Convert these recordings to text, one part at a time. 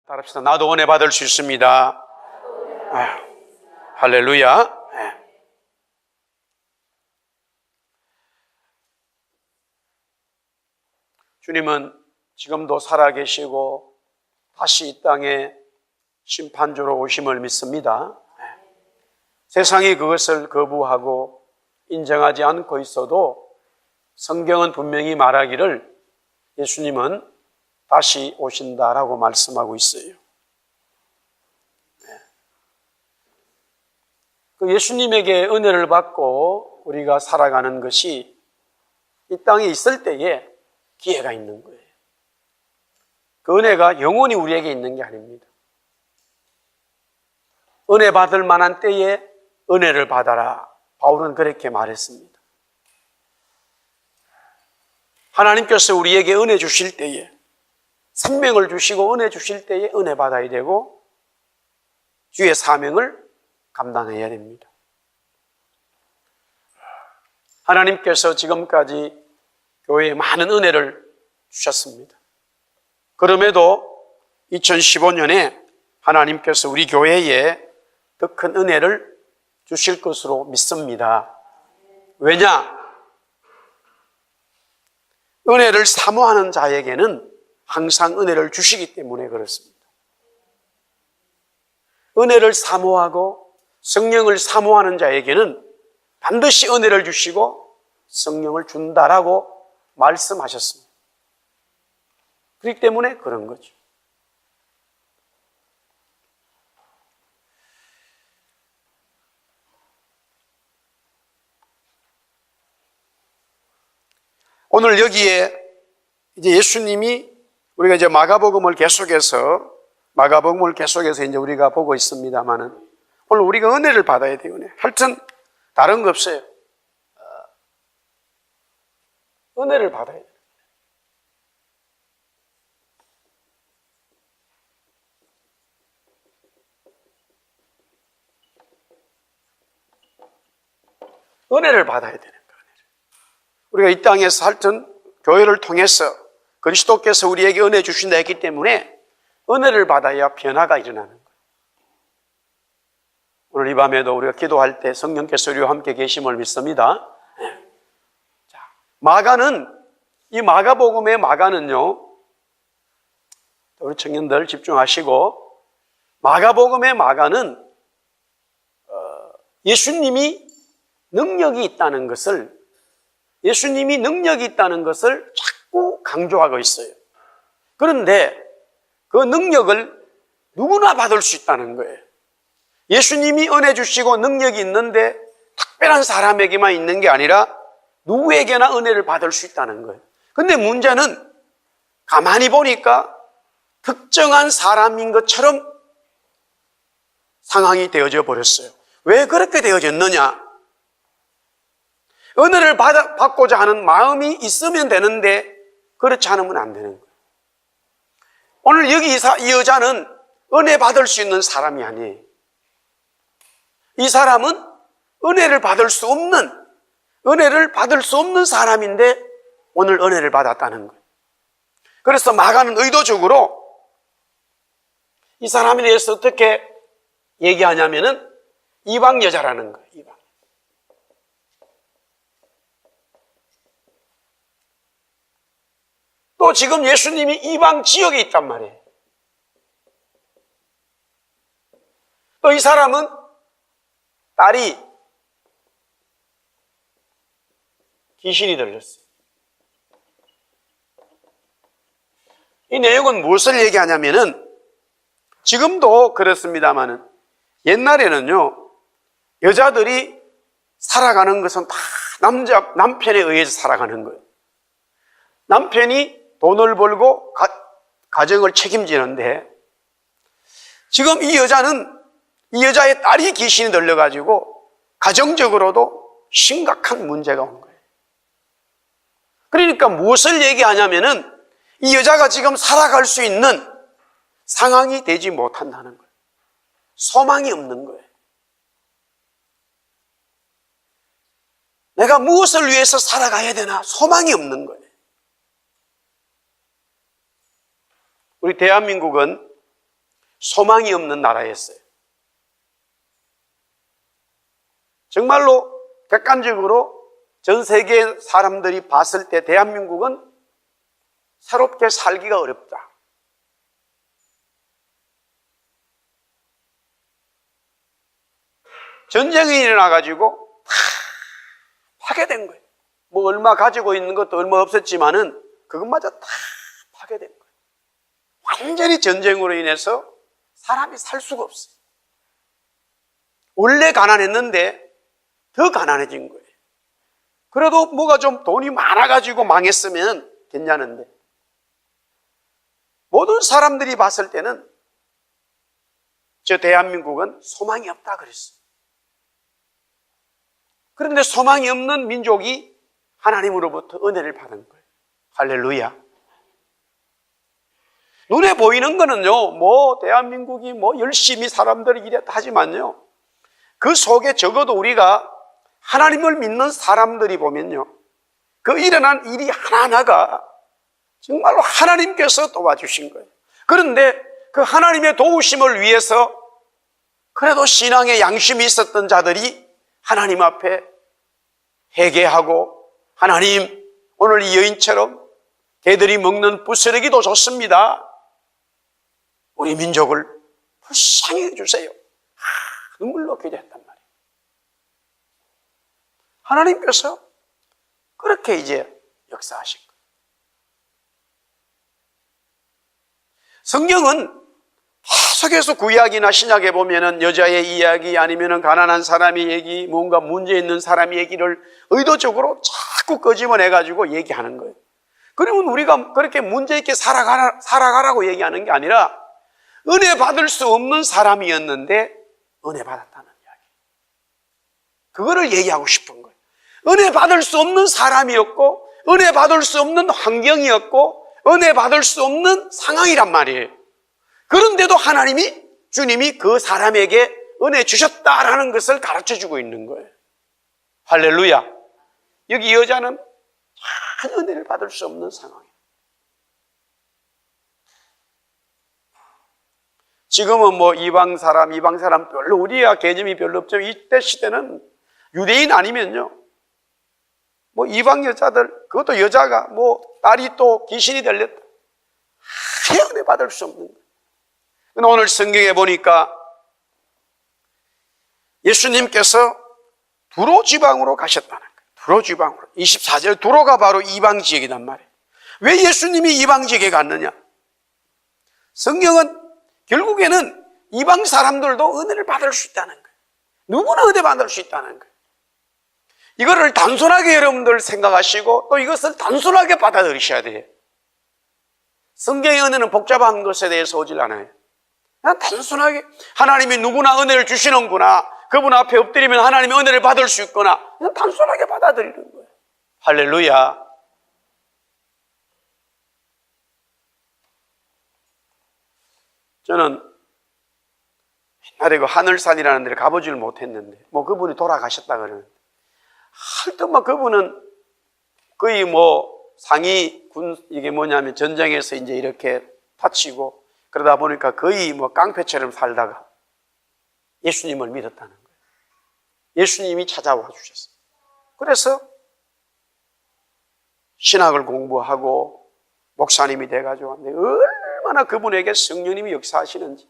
따라합시다. 나도 은혜 받을 수 있습니다. 할렐루야. 주님은 지금도 살아계시고 다시 이 땅에 심판주로 오심을 믿습니다. 세상이 그것을 거부하고 인정하지 않고 있어도 성경은 분명히 말하기를 예수님은 다시 오신다라고 말씀하고 있어요. 그 예수님에게 은혜를 받고 우리가 살아가는 것이 이 땅에 있을 때에 기회가 있는 거예요. 그 은혜가 영원히 우리에게 있는 게 아닙니다. 은혜 받을 만한 때에 은혜를 받아라. 바울은 그렇게 말했습니다. 하나님께서 우리에게 은혜 주실 때에, 생명을 주시고 은혜 주실 때에 은혜 받아야 되고 주의 사명을 감당해야 됩니다. 하나님께서 지금까지 교회에 많은 은혜를 주셨습니다. 그럼에도 2015년에 하나님께서 우리 교회에 더 큰 은혜를 주실 것으로 믿습니다. 왜냐? 은혜를 사모하는 자에게는 항상 은혜를 주시기 때문에 그렇습니다. 은혜를 사모하고 성령을 사모하는 자에게는 반드시 은혜를 주시고 성령을 준다라고 말씀하셨습니다. 그렇기 때문에 그런 거죠. 오늘 여기에 이제 예수님이 우리가 이제 마가복음을 계속해서 이제 우리가 보고 있습니다만은 오늘 우리가 은혜를 받아야 돼요. 하여튼 다른 거 없어요. 은혜를 받아야 돼요. 은혜를 받아야 되는 거예요. 우리가 이 땅에서 하여튼 교회를 통해서 그리스도께서 우리에게 은혜 주신다 했기 때문에 은혜를 받아야 변화가 일어나는 거예요. 오늘 이 밤에도 우리가 기도할 때 성령께서 우리와 함께 계심을 믿습니다. 자, 이 마가복음의 마가는요, 우리 청년들 집중하시고, 마가복음의 마가는 예수님이 능력이 있다는 것을 자꾸 강조하고 있어요. 그런데 그 능력을 누구나 받을 수 있다는 거예요. 예수님이 은혜 주시고 능력이 있는데 특별한 사람에게만 있는 게 아니라 누구에게나 은혜를 받을 수 있다는 거예요. 근데 문제는 가만히 보니까 특정한 사람인 것처럼 상황이 되어져 버렸어요. 왜 그렇게 되어졌느냐? 은혜를 받고자 하는 마음이 있으면 되는데 그렇지 않으면 안 되는 거예요. 오늘 여기 이 여자는 은혜 받을 수 있는 사람이 아니에요. 이 사람은 은혜를 받을 수 없는 사람인데 오늘 은혜를 받았다는 거예요. 그래서 마가는 의도적으로 이 사람에 대해서 어떻게 얘기하냐면은 이방 여자라는 거예요. 이방. 또 지금 예수님이 이방 지역에 있단 말이에요. 또 이 사람은 딸이 귀신이 들렸어요. 이 내용은 무엇을 얘기하냐면은 지금도 그렇습니다만은 옛날에는요, 여자들이 살아가는 것은 다 남편에 의해서 살아가는 거예요. 남편이 돈을 벌고 가정을 책임지는데 지금 이 여자의 딸이 귀신이 들려가지고 가정적으로도 심각한 문제가 온 거예요. 그러니까 무엇을 얘기하냐면은 이 여자가 지금 살아갈 수 있는 상황이 되지 못한다는 거예요. 소망이 없는 거예요. 내가 무엇을 위해서 살아가야 되나? 소망이 없는 거예요. 우리 대한민국은 소망이 없는 나라였어요. 정말로 객관적으로 전 세계 사람들이 봤을 때 대한민국은 새롭게 살기가 어렵다. 전쟁이 일어나가지고 다 파괴된 거예요. 뭐 얼마 가지고 있는 것도 얼마 없었지만은 그것마저 다 파괴된 거예요. 완전히 전쟁으로 인해서 사람이 살 수가 없어요. 원래 가난했는데 더 가난해진 거예요. 그래도 뭐가 좀 돈이 많아가지고 망했으면 괜찮은데 모든 사람들이 봤을 때는 저 대한민국은 소망이 없다 그랬어요. 그런데 소망이 없는 민족이 하나님으로부터 은혜를 받은 거예요. 할렐루야. 눈에 보이는 거는요, 뭐 대한민국이 뭐 열심히 사람들이 이랬다 하지만요, 그 속에 적어도 우리가 하나님을 믿는 사람들이 보면요, 그 일어난 일이 하나하나가 정말로 하나님께서 도와주신 거예요. 그런데 그 하나님의 도우심을 위해서 그래도 신앙의 양심이 있었던 자들이 하나님 앞에 회개하고, 하나님 오늘 이 여인처럼 개들이 먹는 부스러기도 좋습니다. 우리 민족을 불쌍히 해주세요. 눈물로 기도했단 말이에요. 하나님께서 그렇게 이제 역사하신 거예요. 성경은 계속해서 구약이나 신약에 보면은 여자의 이야기 아니면은 가난한 사람의 얘기, 뭔가 문제 있는 사람의 얘기를 의도적으로 자꾸 끄집어내가지고 얘기하는 거예요. 그러면 우리가 그렇게 문제 있게 살아가라고 얘기하는 게 아니라 은혜 받을 수 없는 사람이었는데 은혜 받았다는 이야기. 그거를 얘기하고 싶은 거예요. 은혜 받을 수 없는 사람이었고, 은혜 받을 수 없는 환경이었고, 은혜 받을 수 없는 상황이란 말이에요. 그런데도 하나님이, 주님이 그 사람에게 은혜 주셨다라는 것을 가르쳐주고 있는 거예요. 할렐루야. 여기 여자는 참 은혜를 받을 수 없는 상황이에요. 지금은 뭐 이방 사람 별로 우리야 개념이 별로 없죠. 이때 시대는 유대인 아니면요, 뭐 이방 여자들, 그것도 여자가 뭐 딸이 또 귀신이 들렸다, 은혜 받을 수 없는 거예요. 근데 오늘 성경에 보니까 예수님께서 두로 지방으로 가셨다는 거예요. 두로 지방으로. 24절, 두로가 바로 이방 지역이란 말이에요. 왜 예수님이 이방 지역에 갔느냐? 성경은 결국에는 이방 사람들도 은혜를 받을 수 있다는 거예요. 누구나 은혜 받을 수 있다는 거예요. 이거를 단순하게 여러분들 생각하시고 또 이것을 단순하게 받아들이셔야 돼요. 성경의 은혜는 복잡한 것에 대해서 오질 않아요. 그냥 단순하게 하나님이 누구나 은혜를 주시는구나, 그분 앞에 엎드리면 하나님의 은혜를 받을 수 있구나, 그냥 단순하게 받아들이는 거예요. 할렐루야. 저는 옛날에 그 하늘산이라는 데를 가보지를 못했는데, 뭐 그분이 돌아가셨다 그러는데, 하여튼 뭐 그분은 거의 뭐 상위 이게 뭐냐면 전쟁에서 이제 이렇게 다치고 그러다 보니까 거의 뭐 깡패처럼 살다가 예수님을 믿었다는 거예요. 예수님이 찾아와 주셨어요. 그래서 신학을 공부하고 목사님이 돼가지고 왔는데 얼마나 그분에게 성령님이 역사하시는지.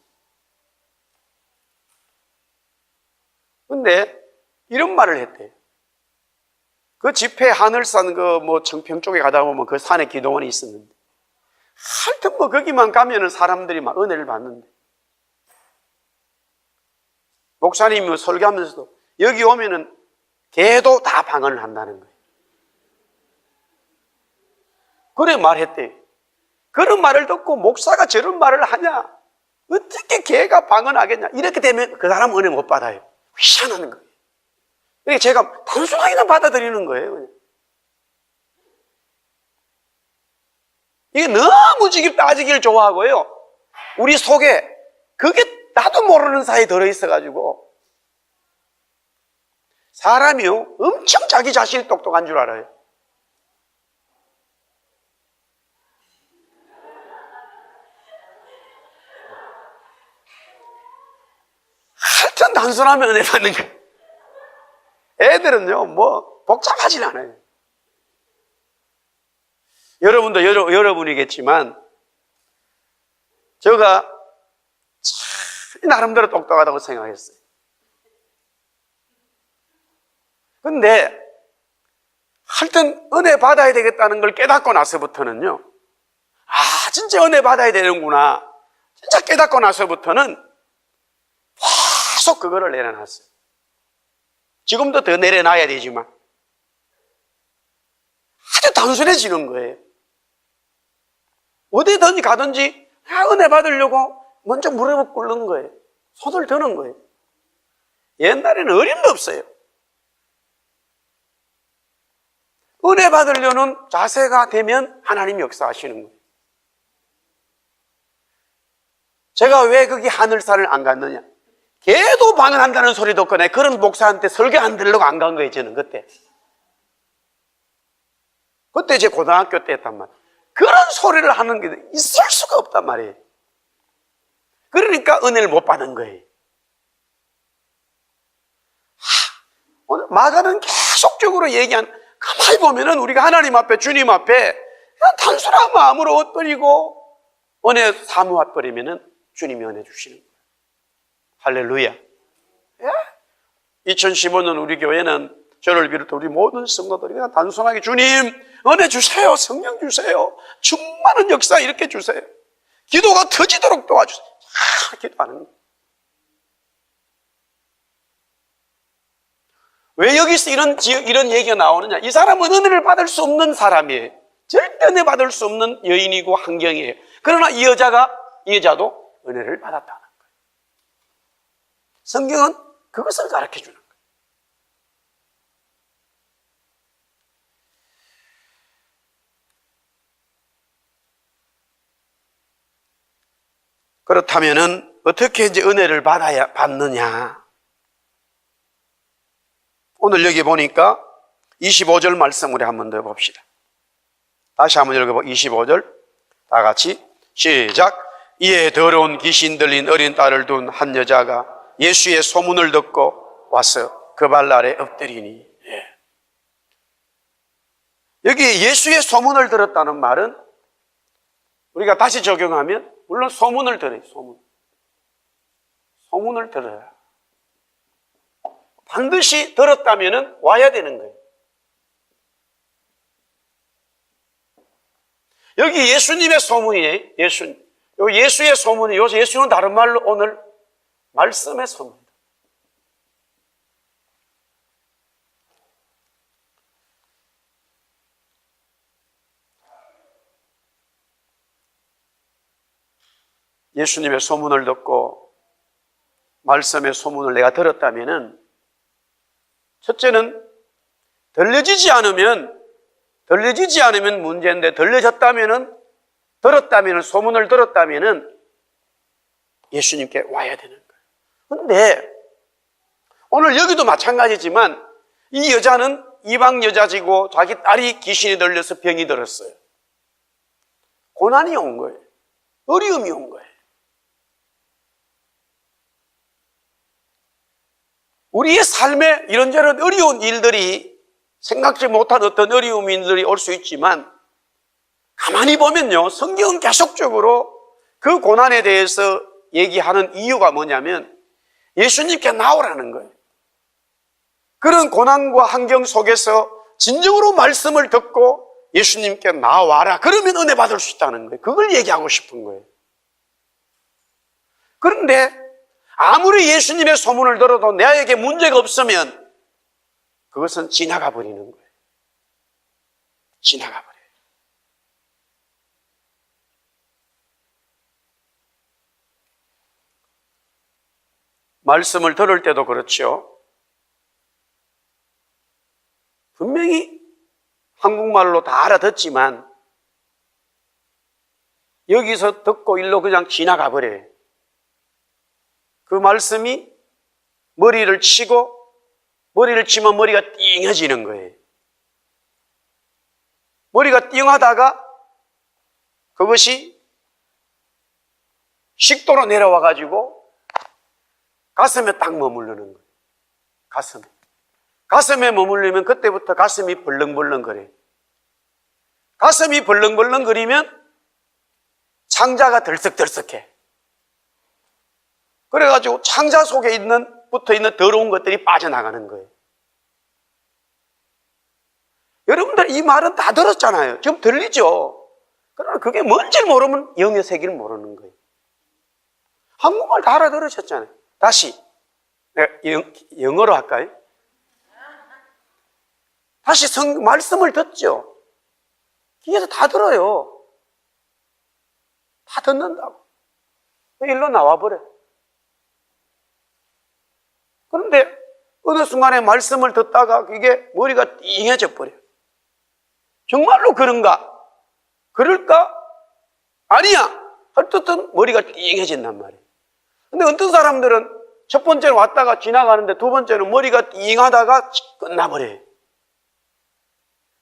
근데 이런 말을 했대요. 그 집회 하늘산 그 뭐 청평 쪽에 가다 보면 그 산에 기도원이 있었는데, 하여튼 뭐 거기만 가면은 사람들이 막 은혜를 받는데, 목사님이 설교하면서도 여기 오면은 개도 다 방언을 한다는 거예요. 그래 말했대. 그런 말을 듣고 목사가 저런 말을 하냐? 어떻게 개가 방언하겠냐? 이렇게 되면 그 사람 은혜 못 받아요. 희한한 거예요. 그러니까 제가 단순하게만 받아들이는 거예요. 그냥. 이게 너무 지금 따지기를 좋아하고요, 우리 속에 그게 나도 모르는 사이에 들어있어가지고 사람이요 엄청 자기 자신이 똑똑한 줄 알아요. 단순하면 은혜 받는 거예요. 애들은요, 뭐, 복잡하진 않아요. 여러분도 여러분이겠지만, 제가 참 나름대로 똑똑하다고 생각했어요. 근데, 하여튼 은혜 받아야 되겠다는 걸 깨닫고 나서부터는요, 아, 진짜 은혜 받아야 되는구나. 진짜 깨닫고 나서부터는 계속 그거를 내려놨어요. 지금도 더 내려놔야 되지만 아주 단순해지는 거예요. 어디든지 가든지 은혜 받으려고 먼저 무릎을 꿇는 거예요. 손을 드는 거예요. 옛날에는 어림도 없어요. 은혜 받으려는 자세가 되면 하나님이 역사하시는 거예요. 제가 왜 거기 하늘산을 안 갔느냐? 개도 방언한다는 소리 듣고 내 그런 목사한테 설교 안 들으려고 안 간 거예요, 저는 그때. 그때 제 고등학교 때 했단 말이에요. 그런 소리를 하는 게 있을 수가 없단 말이에요. 그러니까 은혜를 못 받은 거예요. 오늘 마가는 계속적으로 가만히 보면은 우리가 하나님 앞에, 주님 앞에 그냥 단순한 마음으로 엎드리고 은혜 사모 엎드리면은 주님이 은혜 주시는 거예요. 할렐루야. 예? 2015년 우리 교회는 저를 비롯해 우리 모든 성도들이 그냥 단순하게 주님 은혜 주세요. 성령 주세요. 충만한 역사 이렇게 주세요. 기도가 터지도록 도와주세요. 기도하는 거예요. 왜 여기서 이런 얘기가 나오느냐? 이 사람은 은혜를 받을 수 없는 사람이에요. 절대 은혜 받을 수 없는 여인이고 환경이에요. 그러나 이 여자도 은혜를 받았다는 거예요. 성경은 그것을 가르쳐 주는 거예요. 그렇다면은 어떻게 이제 은혜를 받느냐? 오늘 여기 보니까 25절 말씀 우리 한 번 더 봅시다. 다시 한번 읽어보 25절 다 같이 시작. 이에 더러운 귀신 들린 어린 딸을 둔 한 여자가 예수의 소문을 듣고 와서 그 발 아래 엎드리니. 예. 여기 예수의 소문을 들었다는 말은 우리가 다시 적용하면 물론 소문을 들어요. 소문을 들어야. 반드시 들었다면 와야 되는 거예요. 여기 예수님의 소문이에요. 예수의 소문이, 예수는 다른 말로 오늘 말씀의 소문이다. 예수님의 소문을 듣고 말씀의 소문을 내가 들었다면은 첫째는 들려지지 않으면 문제인데 들려졌다면은 소문을 들었다면은 예수님께 와야 되는 거예요. 그런데 오늘 여기도 마찬가지지만 이 여자는 이방 여자지고 자기 딸이 귀신이 들려서 병이 들었어요. 고난이 온 거예요. 어려움이 온 거예요. 우리의 삶에 이런저런 어려운 일들이 생각지 못한 어떤 어려운 일들이 올 수 있지만 가만히 보면요, 성경은 계속적으로 그 고난에 대해서 얘기하는 이유가 뭐냐면 예수님께 나오라는 거예요. 그런 고난과 환경 속에서 진정으로 말씀을 듣고 예수님께 나와라. 그러면 은혜 받을 수 있다는 거예요. 그걸 얘기하고 싶은 거예요. 그런데 아무리 예수님의 소문을 들어도 나에게 문제가 없으면 그것은 지나가 버리는 거예요. 지나가 버려요. 말씀을 들을 때도 그렇죠. 분명히 한국말로 다 알아듣지만 여기서 듣고 일로 그냥 지나가 버려요. 그 말씀이 머리를 치면 머리가 띵해지는 거예요. 머리가 띵하다가 그것이 식도로 내려와 가지고 가슴에 딱 머무르는 거예요. 가슴에 머무르면 그때부터 가슴이 벌렁벌렁거려요. 가슴이 벌렁벌렁거리면 창자가 들썩들썩해. 그래가지고 창자 속에 붙어있는 더러운 것들이 빠져나가는 거예요. 여러분들 이 말은 다 들었잖아요. 지금 들리죠? 그러나 그게 뭔지를 모르면 영의 세계를 모르는 거예요. 한국말 다 알아들으셨잖아요. 다시 내가 영어로 할까요? 다시 말씀을 듣죠. 귀에서 다 들어요. 다 듣는다고. 일로 나와버려. 그런데 어느 순간에 말씀을 듣다가 이게 머리가 띵해져 버려요. 정말로 그런가? 그럴까? 아니야! 어쨌든 머리가 띵해진단 말이에요. 근데 어떤 사람들은 첫 번째는 왔다가 지나가는데 두 번째는 머리가 띵하다가 끝나버려요.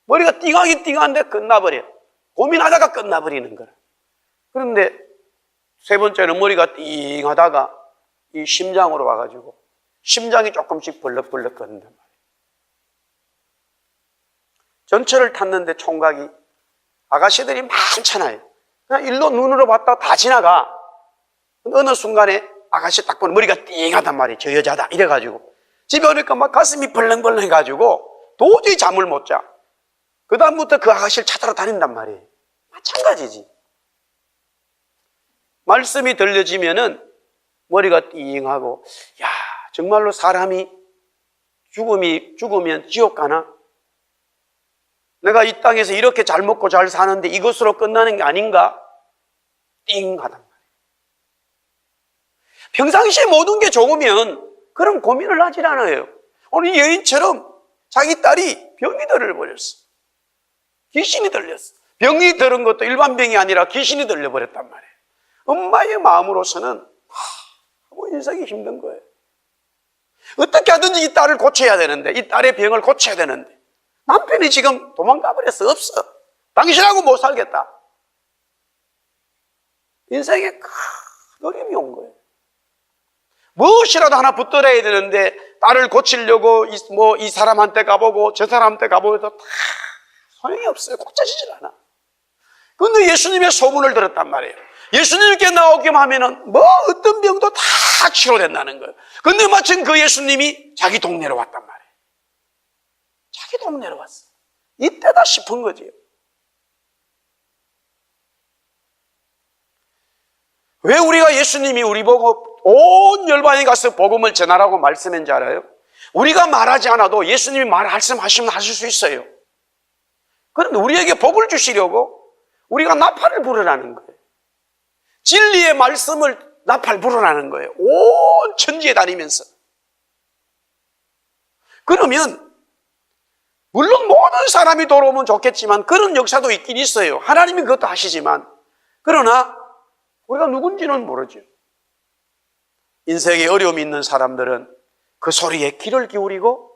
머리가 띵하긴 띵한데 끝나버려요. 고민하다가 끝나버리는 거라. 그런데 세 번째는 머리가 띵하다가 이 심장으로 와가지고 심장이 조금씩 벌럭벌럭 거린단 말이에요. 전철을 탔는데 총각이 아가씨들이 많잖아요. 그냥 일로 눈으로 봤다 다 지나가. 어느 순간에 아가씨 딱 보면 머리가 띵하단 말이에요. 저 여자다 이래가지고 집에 오니까 막 가슴이 벌렁벌렁 해가지고 도저히 잠을 못 자. 그 다음부터 그 아가씨를 찾아러 다닌단 말이에요. 마찬가지지. 말씀이 들려지면은 머리가 띵하고, 야, 정말로 사람이 죽으면 지옥 가나? 내가 이 땅에서 이렇게 잘 먹고 잘 사는데 이것으로 끝나는 게 아닌가? 띵하단 말이에요. 평상시에 모든 게 좋으면 그런 고민을 하질 않아요. 오늘 이 여인처럼 자기 딸이 병이 들어버렸어. 귀신이 들렸어. 병이 들은 것도 일반 병이 아니라 귀신이 들려버렸단 말이에요. 엄마의 마음으로서는 인생이 힘든 거예요. 어떻게 하든지 이 딸을 고쳐야 되는데, 이 딸의 병을 고쳐야 되는데 남편이 지금 도망가 버렸어. 없어. 당신하고 못 살겠다. 인생에 큰 어려움이 온 거예요. 무엇이라도 하나 붙들어야 되는데 딸을 고치려고 이 사람한테 가보고 저 사람한테 가보고 해도 다 소용이 없어요. 고쳐지질 않아. 그런데 예수님의 소문을 들었단 말이에요. 예수님께 나오기만 하면은 어떤 병도 다 치료된다는 거예요. 그런데 마침 그 예수님이 자기 동네로 왔단 말이에요. 자기 동네로 왔어. 이때다 싶은 거지요. 왜 우리가 예수님이 우리 보고 온 열방에 가서 복음을 전하라고 말씀한지 알아요? 우리가 말하지 않아도 예수님이 말씀하시면 하실 수 있어요. 그런데 우리에게 복을 주시려고 우리가 나팔을 불으라는 거예요. 진리의 말씀을 나팔 불으라는 거예요. 온 천지에 다니면서. 그러면 물론 모든 사람이 돌아오면 좋겠지만 그런 역사도 있긴 있어요. 하나님이 그것도 하시지만 그러나 우리가 누군지는 모르죠. 인생에 어려움이 있는 사람들은 그 소리에 귀를 기울이고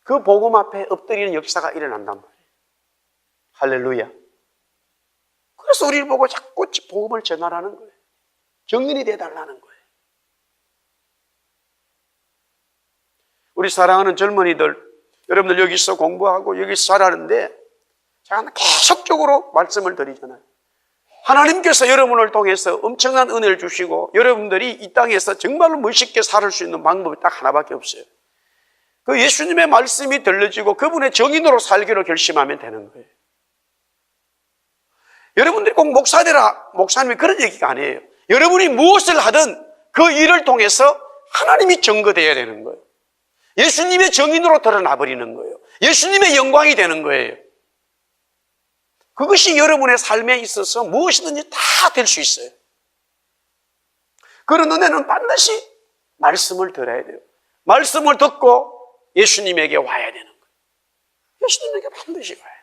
그 복음 앞에 엎드리는 역사가 일어난단 말이에요. 할렐루야. 그래서 우리를 보고 자꾸 복음을 전하라는 거예요. 정인이 되어달라는 거예요. 우리 사랑하는 젊은이들, 여러분들 여기서 공부하고 여기서 자라는데 제가 계속적으로 말씀을 드리잖아요. 하나님께서 여러분을 통해서 엄청난 은혜를 주시고 여러분들이 이 땅에서 정말로 멋있게 살 수 있는 방법이 딱 하나밖에 없어요. 그 예수님의 말씀이 들려지고 그분의 정인으로 살기로 결심하면 되는 거예요. 여러분들이 꼭 목사 되라, 목사님이 그런 얘기가 아니에요. 여러분이 무엇을 하든 그 일을 통해서 하나님이 증거되어야 되는 거예요. 예수님의 정인으로 드러나 버리는 거예요. 예수님의 영광이 되는 거예요. 그것이 여러분의 삶에 있어서 무엇이든지 다 될 수 있어요. 그런 은혜는 반드시 말씀을 들어야 돼요. 말씀을 듣고 예수님에게 와야 되는 거예요. 예수님에게 반드시 와야 돼요.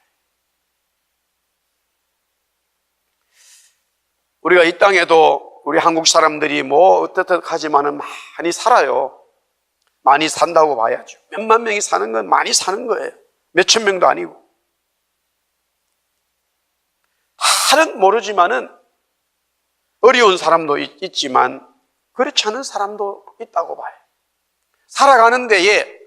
우리가 이 땅에도 우리 한국 사람들이 어떻든 하지만은 많이 살아요. 많이 산다고 봐야죠. 몇만 명이 사는 건 많이 사는 거예요. 몇천 명도 아니고. 다는 모르지만은 어려운 사람도 있지만 그렇지 않은 사람도 있다고 봐요. 살아가는 데에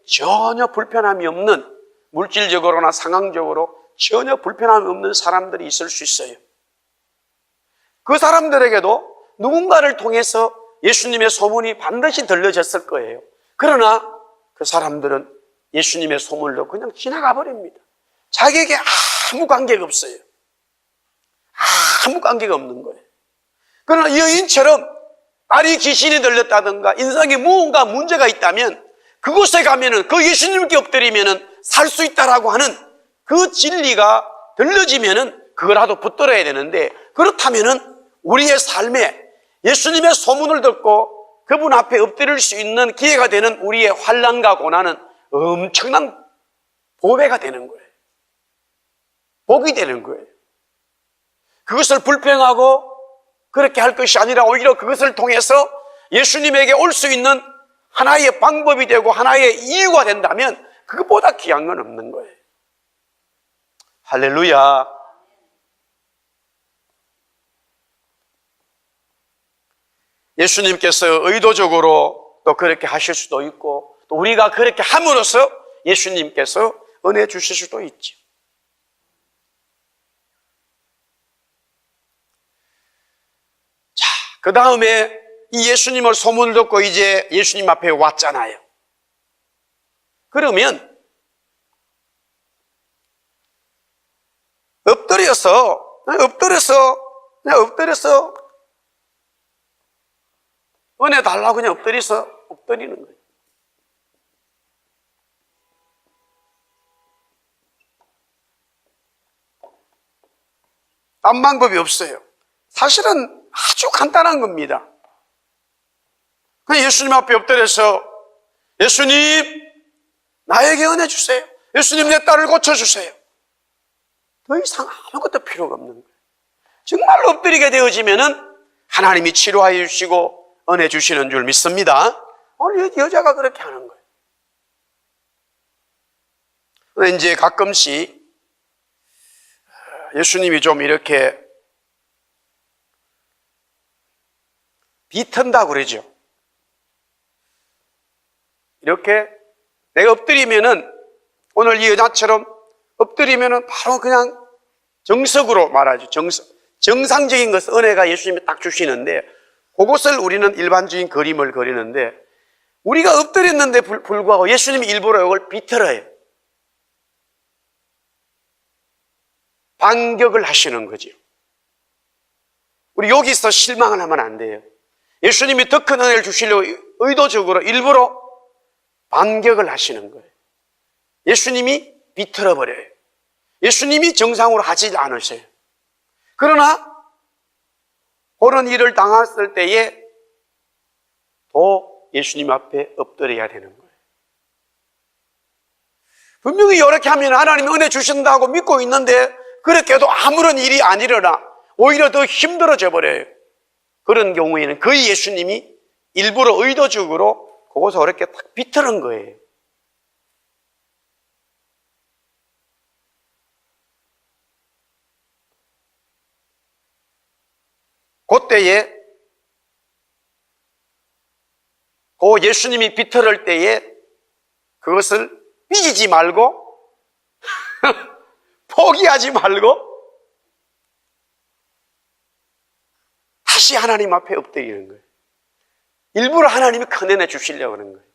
전혀 불편함이 없는, 물질적으로나 상황적으로 전혀 불편함이 없는 사람들이 있을 수 있어요. 그 사람들에게도 누군가를 통해서 예수님의 소문이 반드시 들려졌을 거예요. 그러나 그 사람들은 예수님의 소문을 그냥 지나가 버립니다. 자기에게 아무 관계가 없어요. 아무 관계가 없는 거예요. 그러나 이 여인처럼 딸이 귀신이 들렸다든가 인생에 무언가 문제가 있다면 그곳에 가면은, 그 예수님께 엎드리면은 살 수 있다라고 하는 그 진리가 들려지면은 그거라도 붙들어야 되는데, 그렇다면은 우리의 삶에 예수님의 소문을 듣고 그분 앞에 엎드릴 수 있는 기회가 되는 우리의 환난과 고난은 엄청난 보배가 되는 거예요. 복이 되는 거예요. 그것을 불평하고 그렇게 할 것이 아니라 오히려 그것을 통해서 예수님에게 올 수 있는 하나의 방법이 되고 하나의 이유가 된다면 그것보다 귀한 건 없는 거예요. 할렐루야. 예수님께서 의도적으로 또 그렇게 하실 수도 있고, 또 우리가 그렇게 함으로써 예수님께서 은혜 주실 수도 있죠. 자, 그 다음에 이 예수님을 소문을 듣고 이제 예수님 앞에 왔잖아요. 그러면 엎드려서 은혜 달라고 그냥 엎드리는 거예요. 딴 방법이 없어요. 사실은 아주 간단한 겁니다. 그냥 예수님 앞에 엎드려서, 예수님 나에게 은혜 주세요. 예수님 내 딸을 고쳐주세요. 더 이상 아무것도 필요가 없는 거예요. 정말로 엎드리게 되어지면은 하나님이 치료하여 주시고 은혜 주시는 줄 믿습니다. 오늘 여자가 그렇게 하는 거예요. 그런데 이제 가끔씩 예수님이 좀 이렇게 비튼다고 그러죠. 이렇게 내가 엎드리면은, 오늘 이 여자처럼 엎드리면은 바로 그냥 정석으로 말하죠. 정상적인 것은 은혜가 예수님이 딱 주시는데, 그것을 우리는 일반적인 그림을 그리는데, 우리가 엎드렸는데 불구하고 예수님이 일부러 이걸 비틀어요. 반격을 하시는 거죠. 우리 여기서 실망을 하면 안 돼요. 예수님이 더 큰 은혜를 주시려고 의도적으로 일부러 반격을 하시는 거예요. 예수님이 비틀어버려요. 예수님이 정상으로 하지 않으세요. 그러나 그런 일을 당했을 때에 또 예수님 앞에 엎드려야 되는 거예요. 분명히 이렇게 하면 하나님이 은혜 주신다고 믿고 있는데 그렇게 해도 아무런 일이 안 일어나 오히려 더 힘들어져 버려요. 그런 경우에는 거의 예수님이 일부러 의도적으로 그것을 이렇게 딱 비틀은 거예요. 그때에 그 예수님이 비틀을 때에 그것을 삐지지 말고 포기하지 말고 다시 하나님 앞에 엎드리는 거예요. 일부러 하나님이 큰 은혜 주시려고 하는 거예요.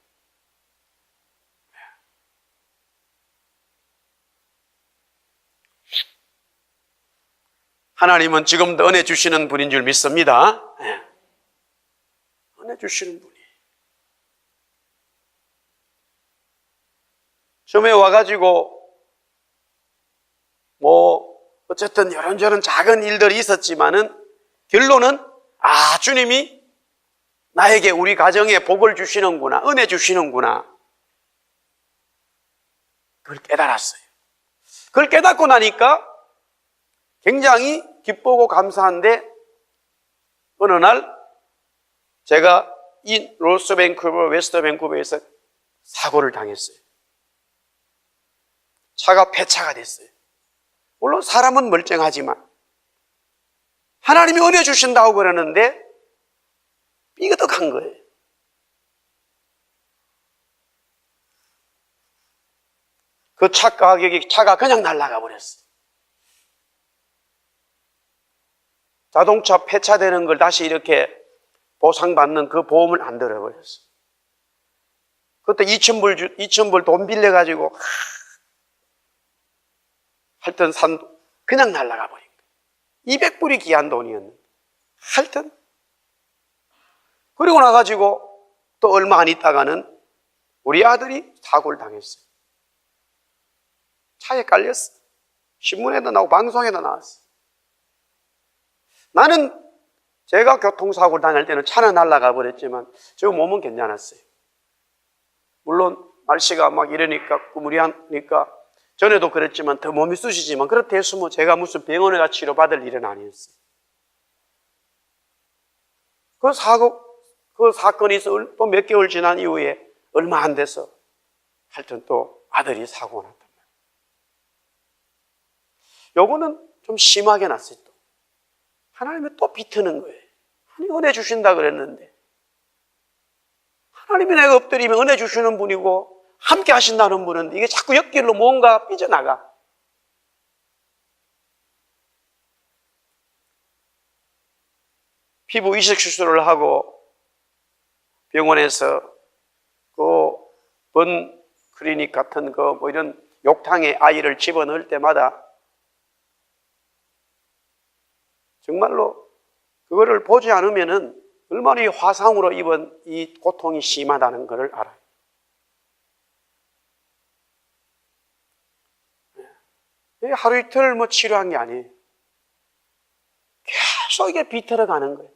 하나님은 지금도 은혜 주시는 분인 줄 믿습니다. 은혜 주시는 분이. 처음에 와가지고 어쨌든 이런저런 작은 일들이 있었지만은 결론은 주님이 나에게 우리 가정에 복을 주시는구나, 은혜 주시는구나, 그걸 깨달았어요. 그걸 깨닫고 나니까 굉장히 기쁘고 감사한데 어느 날 제가 이 로스 밴쿠버, 웨스트 밴쿠버에서 사고를 당했어요. 차가 폐차가 됐어요. 물론 사람은 멀쩡하지만 하나님이 은혜 주신다고 그러는데 삐그덕한 거예요. 그 차가 그냥 날아가 버렸어. 자동차 폐차되는 걸 다시 이렇게 보상받는 그 보험을 안 들어버렸어. 그때 2,000불 돈 빌려가지고 하여튼 그냥 날아가 버린 거야. 200불이 귀한 돈이었는데 하여튼 그리고 나가지고 또 얼마 안 있다가는 우리 아들이 사고를 당했어요. 차에 깔렸어. 신문에도 나오고 방송에도 나왔어. 나는 제가 교통사고를 당할 때는 차는 날아가 버렸지만 저 몸은 괜찮았어요. 물론 날씨가 막 이러니까 꾸무리하니까 전에도 그랬지만 더 몸이 쑤시지만 그렇다 해서 뭐 제가 무슨 병원에 가 치료받을 일은 아니었어요. 그 사건이 있어 또 몇 개월 지난 이후에 얼마 안 돼서 하여튼 또 아들이 사고가 났단 말이에요. 요거는 좀 심하게 났어요. 또 하나님이 또 비트는 거예요. 하나님 은혜 주신다 그랬는데 하나님이 내가 엎드리면 은혜 주시는 분이고 함께 하신다는 분은 이게 자꾸 옆길로 뭔가 삐져나가. 피부 이식 수술을 하고 병원에서 번 클리닉 같은 뭐 이런 욕탕에 아이를 집어넣을 때마다 정말로 그거를 보지 않으면은 얼마나 이 화상으로 입은 이 고통이 심하다는 것을 알아요. 하루 이틀 뭐 치료한 게 아니에요. 계속 이게 비틀어가는 거예요.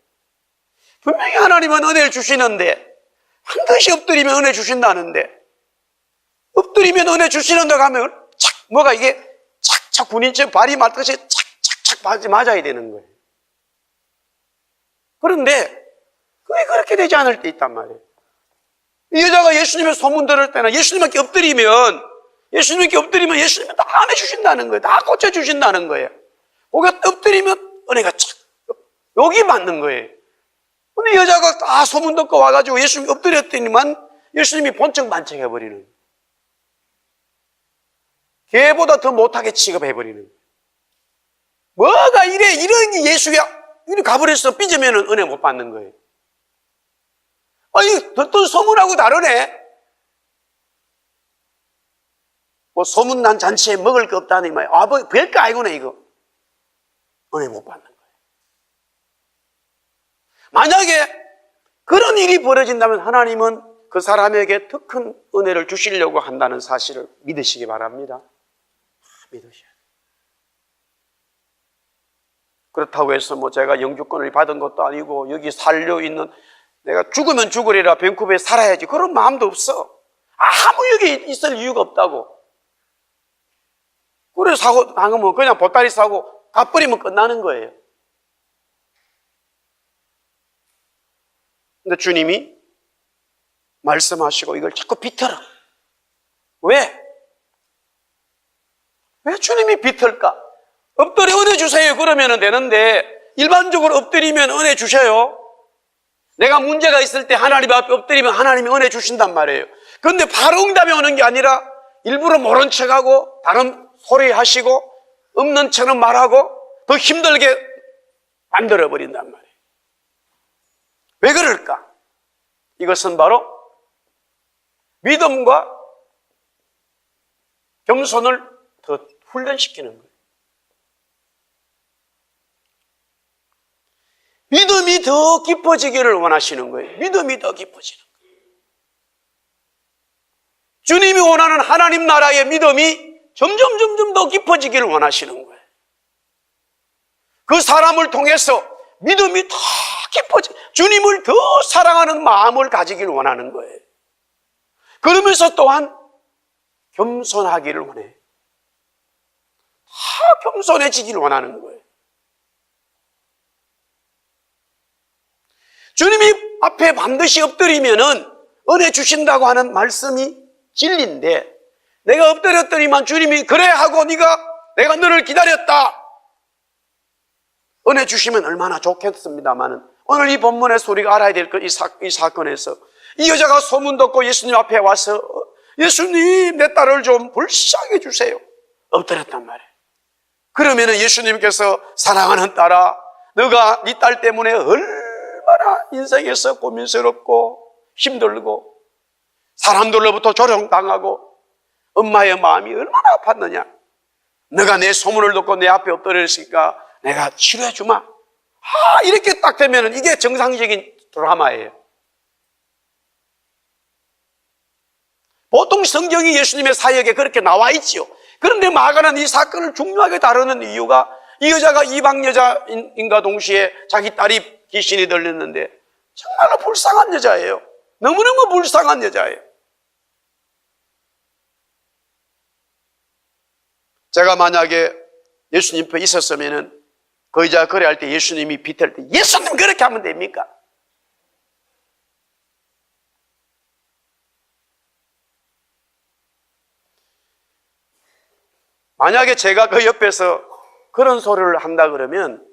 분명히 하나님은 은혜를 주시는데 반드시 엎드리면 은혜 주신다는데 엎드리면 은혜 주시는데 가면 뭐가 이게 착착 군인처럼 발이 맞듯이 착착착 맞아야 되는 거예요. 그런데 그게 그렇게 되지 않을 때 있단 말이에요. 이 여자가 예수님의 소문 들을 때는 예수님께 엎드리면 예수님이 다 안해 주신다는 거예요. 다 고쳐주신다는 거예요. 거기 엎드리면 은혜가 여기 맞는 거예요. 근데 여자가 다 소문 듣고 와가지고 예수님이 엎드렸더니만 예수님이 본청 반청해버리는. 걔보다 더 못하게 취급해버리는. 뭐가 이런 예수가 이리 가버려서 삐지면 은혜 못 받는 거예요. 아니, 듣던 소문하고 다르네. 뭐 소문난 잔치에 먹을 거 없다니 말이야. 뭐 별거 아니구나 이거. 은혜 못 받는 거예요. 만약에 그런 일이 벌어진다면 하나님은 그 사람에게 더 큰 은혜를 주시려고 한다는 사실을 믿으시기 바랍니다. 믿으셔야 돼요. 그렇다고 해서 뭐 제가 영주권을 받은 것도 아니고 여기 살려 있는 내가 죽으면 죽으리라 밴쿠버에 살아야지 그런 마음도 없어. 아무 여기 있을 이유가 없다고. 그래 사고 당하면 그냥 보따리 사고 가버리면 끝나는 거예요. 근데 주님이 말씀하시고 이걸 자꾸 비틀어. 왜? 왜 주님이 비틀까? 엎드려 은혜 주세요 그러면 되는데 일반적으로 엎드리면 은혜 주셔요. 내가 문제가 있을 때 하나님 앞에 엎드리면 하나님이 은혜 주신단 말이에요. 그런데 바로 응답이 오는 게 아니라 일부러 모른 척하고 다른 소리 하시고 없는 척은 말하고 더 힘들게 만들어버린단 말이에요. 왜 그럴까? 이것은 바로 믿음과 겸손을 더 훈련시키는 거예요. 믿음이 더 깊어지기를 원하시는 거예요. 믿음이 더 깊어지는 거예요. 주님이 원하는 하나님 나라의 믿음이 점점 더 깊어지기를 원하시는 거예요. 그 사람을 통해서 믿음이 더 주님을 더 사랑하는 마음을 가지기를 원하는 거예요. 그러면서 또한 겸손하기를 원해요. 더 겸손해지기를 원하는 거예요. 주님이 앞에 반드시 엎드리면은 은혜 주신다고 하는 말씀이 진리인데 내가 엎드렸더니만 주님이 그래 하고 내가 너를 기다렸다. 은혜 주시면 얼마나 좋겠습니다만은 오늘 이 본문에서 우리가 알아야 될 것 이 사건에서 이 여자가 소문 듣고 예수님 앞에 와서 예수님, 내 딸을 좀 불쌍해 주세요. 엎드렸단 말이에요. 그러면은 예수님께서 사랑하는 딸아, 너가 네 딸 때문에 얼마나 인생에서 고민스럽고 힘들고 사람들로부터 조롱당하고 엄마의 마음이 얼마나 아팠느냐. 너가 내 소문을 듣고 내 앞에 엎드렸으니까 내가 치료해 주마. 이렇게 딱 되면은 이게 정상적인 드라마예요. 보통 성경이 예수님의 사역에 그렇게 나와 있지요. 그런데 마가는 이 사건을 중요하게 다루는 이유가 이 여자가 이방 여자인과 동시에 자기 딸이 귀신이 들렸는데 정말로 불쌍한 여자예요. 너무너무 불쌍한 여자예요. 제가 만약에 예수님 옆에 있었으면은 그 여자가 그래할 때 예수님이 비틀 때 예수님 그렇게 하면 됩니까? 만약에 제가 그 옆에서 그런 소리를 한다 그러면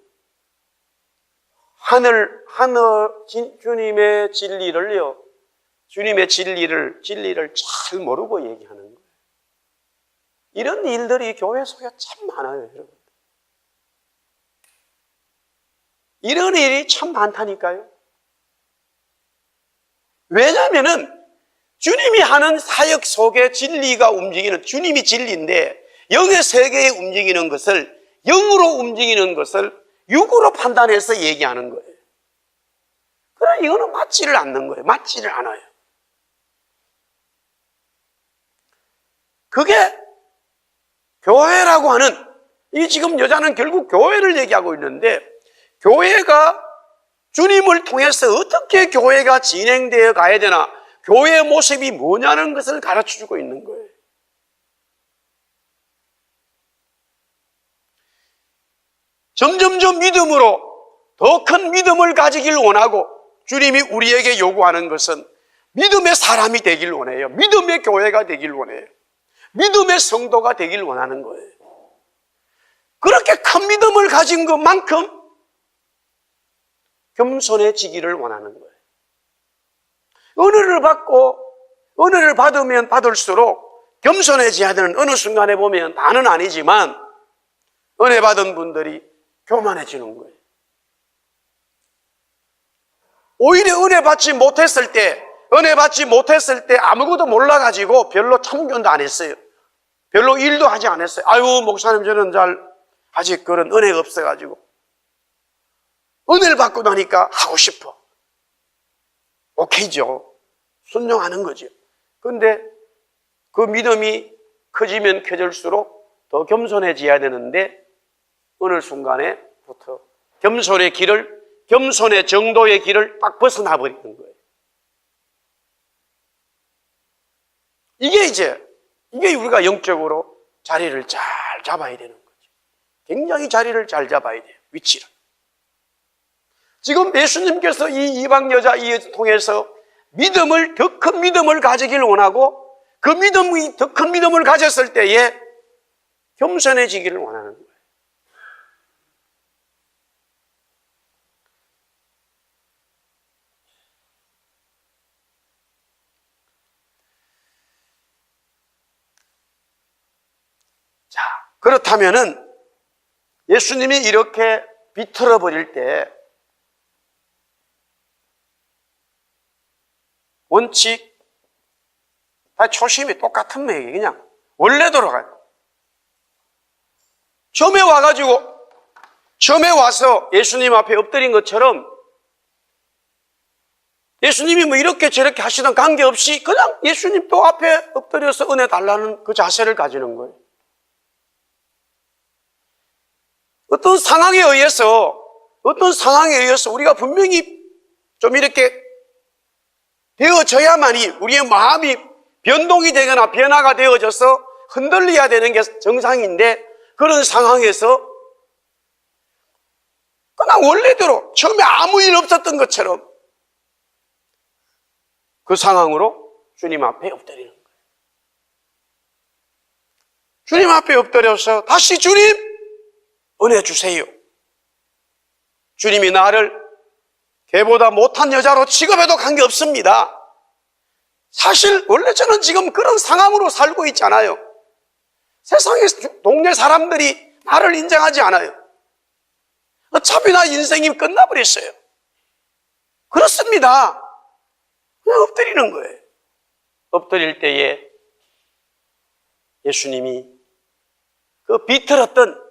주님의 진리를요, 주님의 진리를 잘 모르고 얘기하는 거예요. 이런 일들이 교회 속에 참 많아요, 여러분. 이런 일이 참 많다니까요. 왜냐하면은 주님이 하는 사역 속에 진리가 움직이는, 주님이 진리인데 영의 세계에 움직이는 것을, 영으로 움직이는 것을 육으로 판단해서 얘기하는 거예요. 그러나 이거는 맞지를 않는 거예요. 맞지를 않아요. 그게 교회라고 하는, 이 지금 여자는 결국 교회를 얘기하고 있는데, 교회가 주님을 통해서 어떻게 교회가 진행되어 가야 되나, 교회의 모습이 뭐냐는 것을 가르쳐주고 있는 거예요. 점점점 믿음으로 더 큰 믿음을 가지길 원하고, 주님이 우리에게 요구하는 것은 믿음의 사람이 되길 원해요. 믿음의 교회가 되길 원해요. 믿음의 성도가 되길 원하는 거예요. 그렇게 큰 믿음을 가진 것만큼 겸손해지기를 원하는 거예요. 은혜를 받으면 받을수록 겸손해져야 되는, 어느 순간에 보면 다는 아니지만 은혜 받은 분들이 교만해지는 거예요. 오히려 은혜 받지 못했을 때 아무것도 몰라가지고 별로 참견도 안 했어요. 별로 일도 하지 않았어요. 아유, 목사님, 저는 아직 그런 은혜가 없어가지고. 은혜를 받고 나니까 하고 싶어. 오케이죠. 순종하는 거죠. 그런데 그 믿음이 커지면 커질수록 더 겸손해져야 되는데, 어느 순간에부터 겸손의 정도의 길을 딱 벗어나 버리는 거예요. 이게 우리가 영적으로 자리를 잘 잡아야 되는 거죠. 굉장히 자리를 잘 잡아야 돼요. 위치를. 지금 예수님께서 이 이방 여자 통해서 더 큰 믿음을 가지길 원하고, 그 더 큰 믿음을 가졌을 때에 겸손해지기를 원하는 거예요. 자, 그렇다면은 예수님이 이렇게 비틀어 버릴 때 원칙 다 초심이 똑같은 얘기, 그냥 원래대로 가요. 처음에 와서 예수님 앞에 엎드린 것처럼 예수님이 뭐 이렇게 저렇게 하시던 관계없이 그냥 예수님 또 앞에 엎드려서 은혜 달라는 그 자세를 가지는 거예요. 어떤 상황에 의해서 우리가 분명히 좀 이렇게 되어져야만이 우리의 마음이 변동이 되거나 변화가 되어져서 흔들려야 되는 게 정상인데, 그런 상황에서 그냥 원래대로 처음에 아무 일 없었던 것처럼 그 상황으로 주님 앞에 엎드리는 거예요. 주님 앞에 엎드려서 다시 주님 은혜 주세요. 주님이 나를 걔보다 못한 여자로 취급해도 관계없습니다. 사실 원래 저는 지금 그런 상황으로 살고 있잖아요. 세상에 동네 사람들이 나를 인정하지 않아요. 어차피 나 인생이 끝나버렸어요. 그렇습니다. 그냥 엎드리는 거예요. 엎드릴 때에 예수님이 그 비틀었던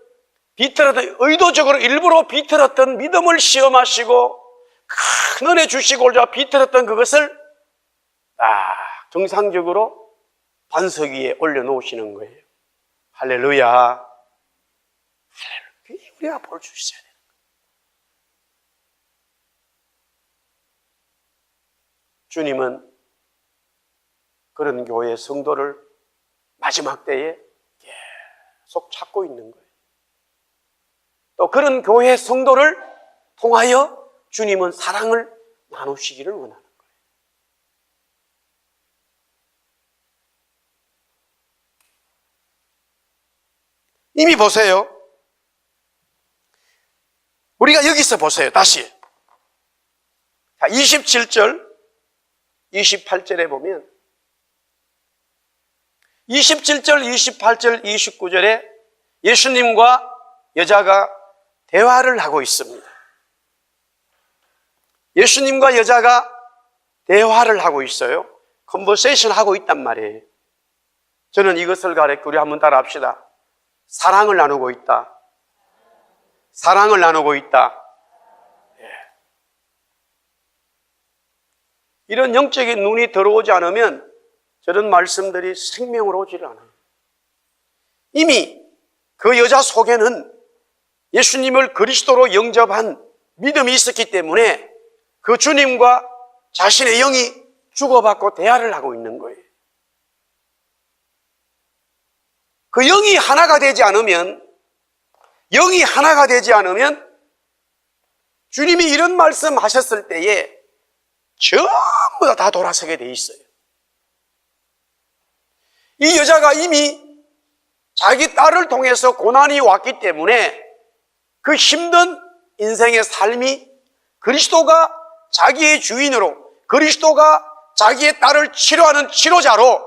의도적으로 일부러 비틀었던 믿음을 시험하시고 큰 은혜 주시고자 비틀었던 그것을 정상적으로 반석 위에 올려놓으시는 거예요. 할렐루야. 할렐루야. 우리가 볼 수 있어야 돼요. 주님은 그런 교회 성도를 마지막 때에 계속 찾고 있는 거예요. 또 그런 교회 성도를 통하여 주님은 사랑을 나누시기를 원하는 거예요. 이미 보세요. 우리가 여기서 보세요. 다시. 27절, 28절에 보면 27절, 28절, 29절에 예수님과 여자가 대화를 하고 있습니다. 예수님과 여자가 대화를 하고 있어요. 컨버세이션 하고 있단 말이에요. 저는 이것을 가르쳐 우리 한번 따라 합시다. 사랑을 나누고 있다. 사랑을 나누고 있다. 이런 영적인 눈이 들어오지 않으면 저런 말씀들이 생명으로 오지를 않아요. 이미 그 여자 속에는 예수님을 그리스도로 영접한 믿음이 있었기 때문에 그 주님과 자신의 영이 주고받고 대화를 하고 있는 거예요. 그 영이 하나가 되지 않으면 주님이 이런 말씀 하셨을 때에 전부 다 돌아서게 돼 있어요. 이 여자가 이미 자기 딸을 통해서 고난이 왔기 때문에 그 힘든 인생의 삶이 그리스도가 자기의 주인으로, 그리스도가 자기의 딸을 치료하는 치료자로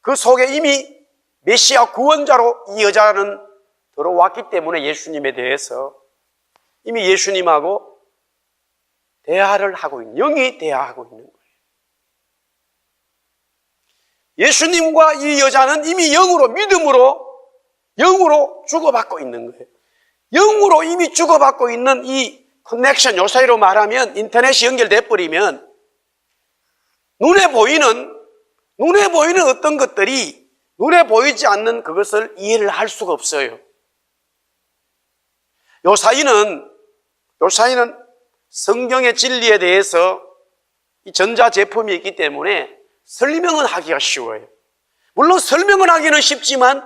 그 속에 이미 메시아 구원자로 이 여자는 들어왔기 때문에 예수님에 대해서 이미 예수님하고 대화를 하고 있는, 영이 대화하고 있는 거예요. 예수님과 이 여자는 이미 영으로, 믿음으로, 영으로 주고받고 있는 거예요. 영으로 이미 주고받고 있는 이 커넥션, 요사이로 말하면 인터넷이 연결돼 버리면 눈에 보이는 어떤 것들이 눈에 보이지 않는 그것을 이해를 할 수가 없어요. 요사이는 성경의 진리에 대해서 이 전자제품이 있기 때문에 설명은 하기가 쉬워요. 물론 설명은 하기는 쉽지만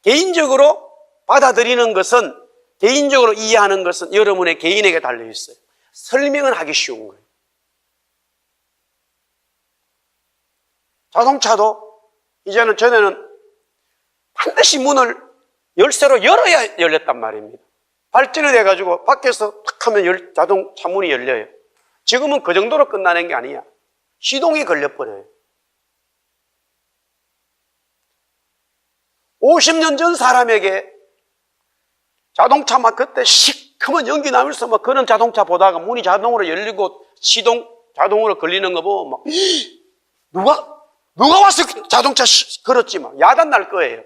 개인적으로 받아들이는 것은, 개인적으로 이해하는 것은 여러분의 개인에게 달려 있어요. 설명은 하기 쉬운 거예요. 자동차도 이제는 전에는 반드시 문을 열쇠로 열어야 열렸단 말입니다. 발전이 돼가지고 밖에서 탁 하면 자동차 문이 열려요. 지금은 그 정도로 끝나는 게 아니야. 시동이 걸려버려요. 50년 전 사람에게 자동차 막 그때 시커먼 연기 나면서 막 그런 자동차 보다가 문이 자동으로 열리고 시동 자동으로 걸리는 거 보고 막 누가 와서 자동차 걸었지 막 야단 날 거예요.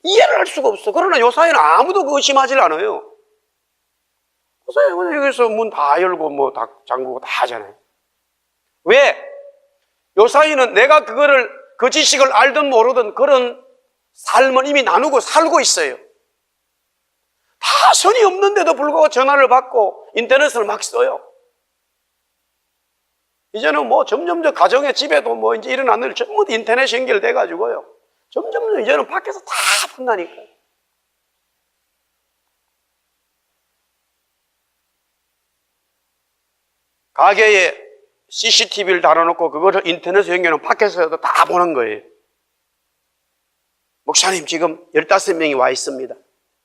이해를 할 수가 없어. 그러나 요사이는 아무도 그 의심하질 않아요. 요사이는 여기서 문 다 열고 뭐 다 잠그고 다 하잖아요. 왜? 요사이는 내가 그 지식을 알든 모르든 그런 삶을 이미 나누고 살고 있어요. 다 선이 없는데도 불구하고 전화를 받고 인터넷을 막 써요. 이제는 뭐 점점 가정의 집에도 뭐 이제 일어나는 일 전부 인터넷 연결돼 가지고요. 점점 이제는 밖에서 다 본다니까. 가게에 CCTV를 달아놓고 그거를 인터넷에 연결하면 밖에서도 다 보는 거예요. 목사님 지금 15명이 와 있습니다.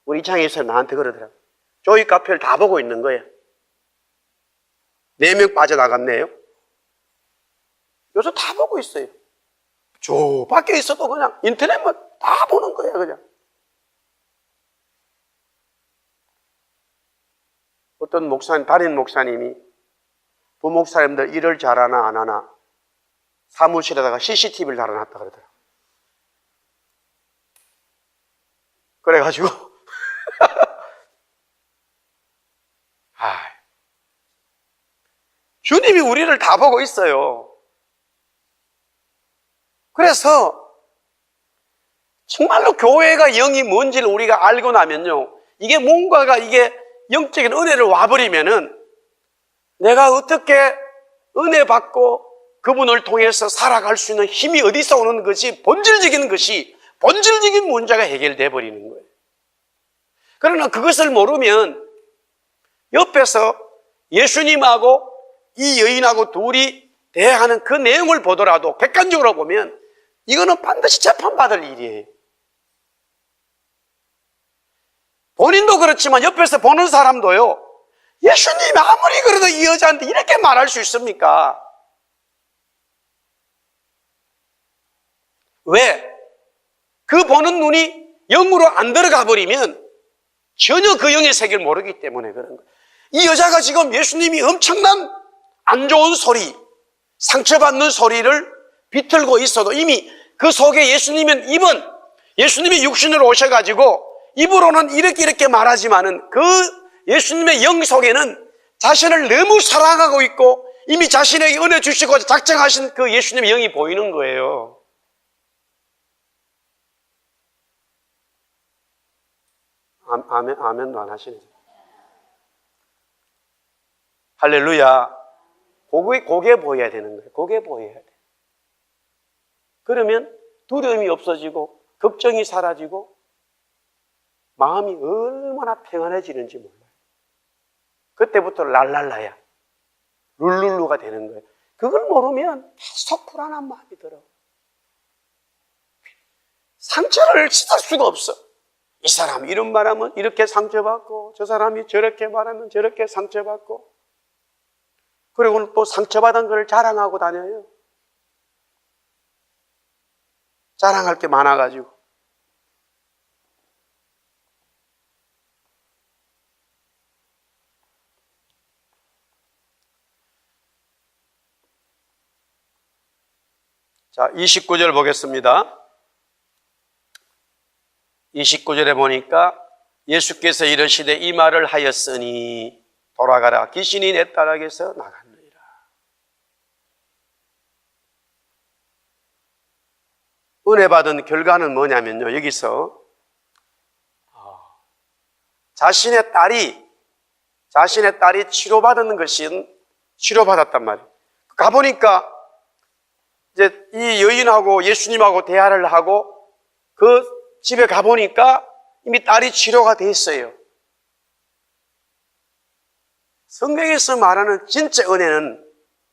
우리 이창에서 나한테 그러더라고요. 조이 카페를 다 보고 있는 거예요. 4명 빠져나갔네요. 요새 다 보고 있어요. 저 밖에 있어도 그냥 인터넷만 다 보는 거야, 그냥. 어떤 목사님, 담임 목사님이 부목사님들 일을 잘하나 안 하나 사무실에다가 CCTV를 달아놨다 그러더라고요. 그래가지고 주님이 우리를 다 보고 있어요. 그래서 정말로 교회가 영이 뭔지를 우리가 알고 나면요, 이게 뭔가가 이게 영적인 은혜를 와버리면은 내가 어떻게 은혜 받고 그분을 통해서 살아갈 수 있는 힘이 어디서 오는 것이 본질적인 문제가 해결돼 버리는 거예요. 그러나 그것을 모르면 옆에서 예수님하고 이 여인하고 둘이 대화하는 그 내용을 보더라도 객관적으로 보면 이거는 반드시 재판받을 일이에요. 본인도 그렇지만 옆에서 보는 사람도요, 예수님이 아무리 그래도 이 여자한테 이렇게 말할 수 있습니까? 왜? 그 보는 눈이 영으로 안 들어가 버리면 전혀 그 영의 세계를 모르기 때문에 그런 거예요. 이 여자가 지금 예수님이 엄청난 안 좋은 소리, 상처받는 소리를 비틀고 있어도 이미 그 속에 예수님이 육신으로 오셔가지고 입으로는 이렇게 말하지만은 그 예수님의 영 속에는 자신을 너무 사랑하고 있고 이미 자신에게 은혜 주시고 작정하신 그 예수님의 영이 보이는 거예요. 아멘도 안 하시네. 할렐루야. 그게 보여야 되는 거예요. 그게 보여야 돼. 그러면 두려움이 없어지고 걱정이 사라지고 마음이 얼마나 평안해지는지 몰라요. 그때부터 랄랄라야, 룰룰루가 되는 거예요. 그걸 모르면 계속 불안한 마음이 들어. 상처를 씻을 수가 없어. 이 사람이 이런 말하면 이렇게 상처받고 저 사람이 저렇게 말하면 저렇게 상처받고, 그리고는 또 상처받은 걸 자랑하고 다녀요. 자랑할 게 많아가지고. 자, 29절 보겠습니다. 29절에 보니까 예수께서 이르시되 이 말을 하였으니 돌아가라, 귀신이 내 딸에게서 나갔느니라. 은혜 받은 결과는 뭐냐면요, 여기서 자신의 딸이 치료받은 것은 치료받았단 말이에요. 가보니까 이제 이 여인하고 예수님하고 대화를 하고 그 집에 가보니까 이미 딸이 치료가 됐어요. 성경에서 말하는 진짜 은혜는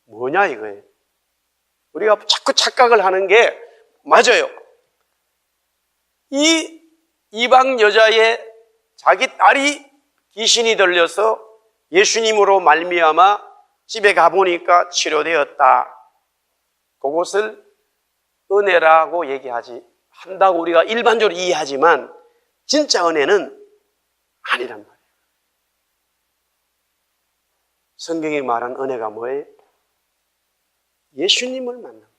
뭐냐 이거예요. 우리가 자꾸 착각을 하는 게 맞아요. 이 이방 여자의 자기 딸이 귀신이 들려서 예수님으로 말미암아 집에 가보니까 치료되었다. 그것을 은혜라고 한다고 우리가 일반적으로 이해하지만 진짜 은혜는 아니란 말이에요. 성경이 말한 은혜가 뭐예요? 예수님을 만난 거예요.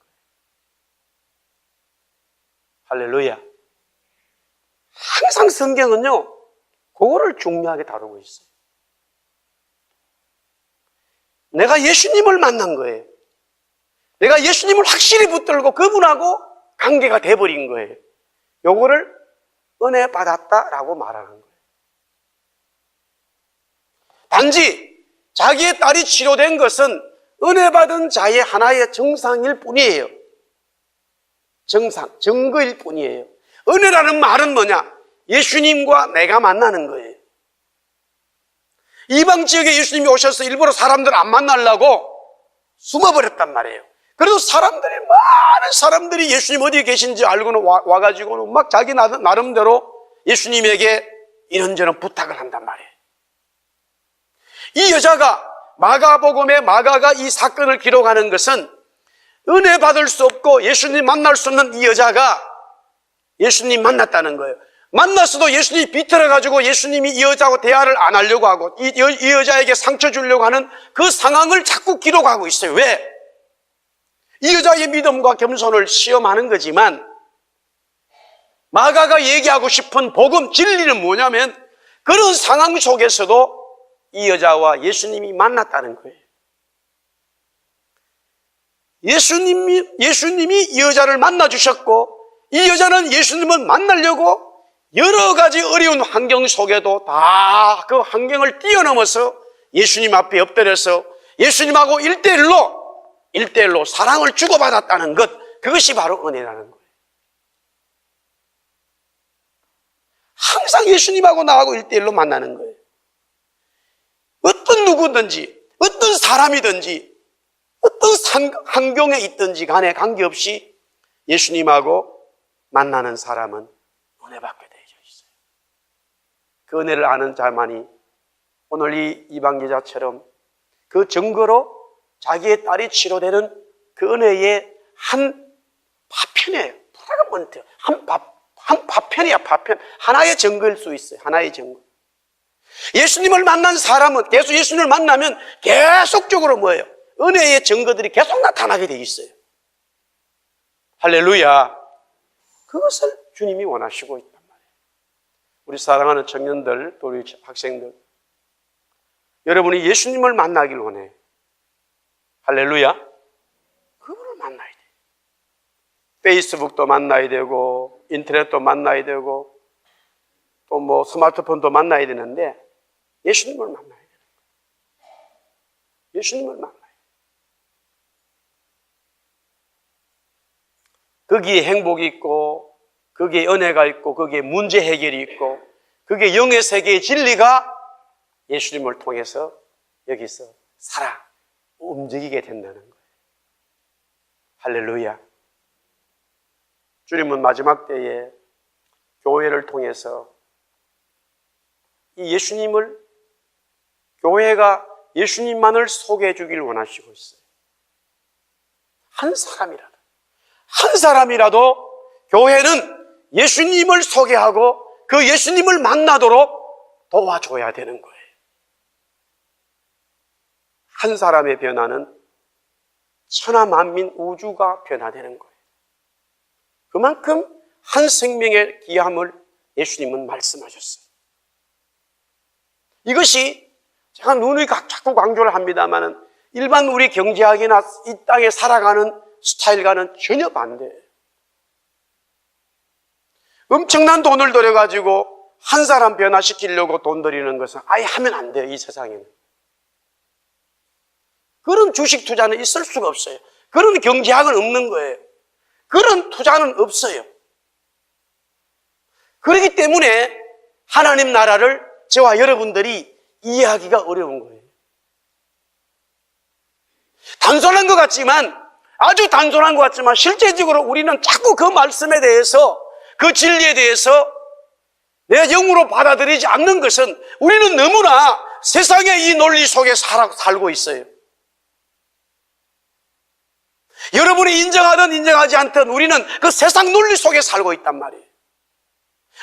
할렐루야. 항상 성경은요, 그거를 중요하게 다루고 있어요. 내가 예수님을 만난 거예요. 내가 예수님을 확실히 붙들고 그분하고 관계가 돼버린 거예요. 요거를 은혜 받았다라고 말하는 거예요. 단지 자기의 딸이 치료된 것은 은혜 받은 자의 하나의 정상일 뿐이에요. 증거일 뿐이에요. 은혜라는 말은 뭐냐? 예수님과 내가 만나는 거예요. 이방 지역에 예수님이 오셔서 일부러 사람들 안 만나려고 숨어버렸단 말이에요. 그래도 많은 사람들이 예수님 어디 계신지 알고는 와가지고는 막 자기 나름대로 예수님에게 이런저런 부탁을 한단 말이에요. 이 여자가 마가복음에 마가가 이 사건을 기록하는 것은 은혜 받을 수 없고 예수님 만날 수 없는 이 여자가 예수님 만났다는 거예요. 만났어도 예수님이 비틀어가지고 예수님이 이 여자하고 대화를 안 하려고 하고 이 여자에게 상처 주려고 하는 그 상황을 자꾸 기록하고 있어요. 왜? 이 여자의 믿음과 겸손을 시험하는 거지만 마가가 얘기하고 싶은 복음 진리는 뭐냐면 그런 상황 속에서도 이 여자와 예수님이 만났다는 거예요. 예수님이 이 여자를 만나주셨고 이 여자는 예수님을 만나려고 여러 가지 어려운 환경 속에도 다 그 환경을 뛰어넘어서 예수님 앞에 엎드려서 예수님하고 1대1로 사랑을 주고받았다는 것, 그것이 바로 은혜라는 거예요. 항상 예수님하고 나하고 1대1로 만나는 거예요. 어떤 누구든지 어떤 사람이든지 어떤 환경에 있든지 간에 관계없이 예수님하고 만나는 사람은 은혜받게 되어 있어요. 그 은혜를 아는 자만이 오늘 이 이방 기자처럼 그 증거로 자기의 딸이 치료되는 그 은혜의 한 파편이에요. 프라그먼트, 한 파편이야, 파편. 하나의 증거일 수 있어요. 하나의 증거. 예수님을 만난 사람은 계속 예수님을 만나면 계속적으로 뭐예요? 은혜의 증거들이 계속 나타나게 돼 있어요. 할렐루야. 그것을 주님이 원하시고 있단 말이에요. 우리 사랑하는 청년들, 또 우리 학생들, 여러분이 예수님을 만나길 원해요. 할렐루야. 그분을 만나야 돼. 페이스북도 만나야 되고 인터넷도 만나야 되고 또 뭐 스마트폰도 만나야 되는데 예수님을 만나야 되는 거예요. 예수님을 만나야 돼. 거기에 행복이 있고 거기에 은혜가 있고 거기에 문제 해결이 있고 거기에 영의 세계의 진리가 예수님을 통해서 여기서 살아 움직이게 된다는 거예요. 할렐루야. 주님은 마지막 때에 교회를 통해서 이 예수님을, 교회가 예수님만을 소개해 주길 원하시고 있어요. 한 사람이라도 교회는 예수님을 소개하고 그 예수님을 만나도록 도와줘야 되는 거예요. 한 사람의 변화는 천하만민 우주가 변화되는 거예요. 그만큼 한 생명의 귀함을 예수님은 말씀하셨어요. 이것이 제가 눈을 자꾸 강조를 합니다마는 일반 우리 경제학이나 이 땅에 살아가는 스타일과는 전혀 반대예요. 엄청난 돈을 들여가지고 한 사람 변화시키려고 돈 들이는 것은 아예 하면 안 돼요, 이 세상에는. 그런 주식 투자는 있을 수가 없어요. 그런 경제학은 없는 거예요. 그런 투자는 없어요. 그렇기 때문에 하나님 나라를 저와 여러분들이 이해하기가 어려운 거예요. 단순한 것 같지만, 아주 단순한 것 같지만 실제적으로 우리는 자꾸 그 말씀에 대해서, 그 진리에 대해서 내 영으로 받아들이지 않는 것은 우리는 너무나 세상의 이 논리 속에 살고 있어요. 여러분이 인정하든 인정하지 않든 우리는 그 세상 논리 속에 살고 있단 말이에요.